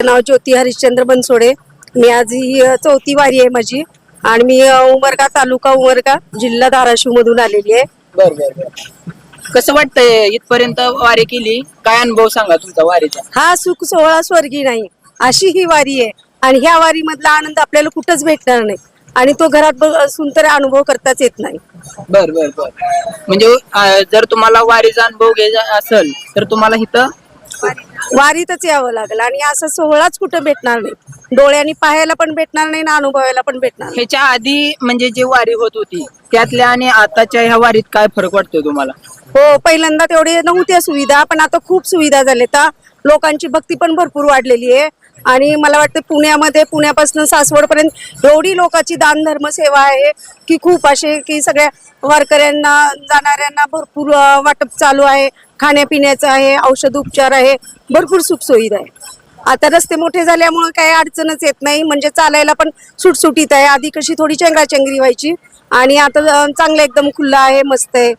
नाव ज्योती हरिश्चंद्र बनसोडे। मी आज ही चौथी वारी आहे माझी आणि मी उमरगा तालुका उमरगा जिल्हा धाराशिव मधून आलेली आहे। बर बर बर कसं वाटतंय इथपर्यंत वारी केली, काय अनुभव सांगा तुमचा वारीचा? हा सुख सोहळा स्वर्गी नाही अशी ही वारी आहे आणि ह्या वारी मधला आनंद आपल्याला कुठंच भेटणार नाही आणि तो घरात बसून तर अनुभव करताच येत नाही। बर बर बर म्हणजे जर तुम्हाला वारीचा अनुभव घ्यायचा असेल तर तुम्हाला इथं वारीतच यावं लागलं आणि असा सोहळाच कुठं भेटणार नाही, डोळ्यांनी पाहायला पण भेटणार नाही ना अनुभवायला पण भेटणार नाही। ह्याच्या आधी म्हणजे जी वारी होत होती त्यातल्या आणि आताच्या ह्या वारीत काय फरक वाटतोय तुम्हाला? हो, पहिल्यांदा तेवढे नव्हत्या सुविधा पण आता खूप सुविधा झाल्या। लोकांची भक्ती पण भरपूर वाढलेली आहे आणि मला वाटतं पुण्यापासून सासवड पर्यंत एवढी लोकांची दान धर्म सेवा आहे की खूप असे की सगळ्या वारकऱ्यांना जाणाऱ्यांना भरपूर वाटप चालू आहे, खाण्यापिण्याचं आहे, औषध उपचार आहे, भरपूर सुखसुविधा आहे। आता रस्ते मोठे झाल्यामुळे काही अडचणच येत नाही, म्हणजे चालायला पण सुटसुटीत आहे। आधी कशी थोडी चेंगराचेंगरी व्हायची आणि आता चांगलं एकदम खुल्ला आहे, मस्त आहे।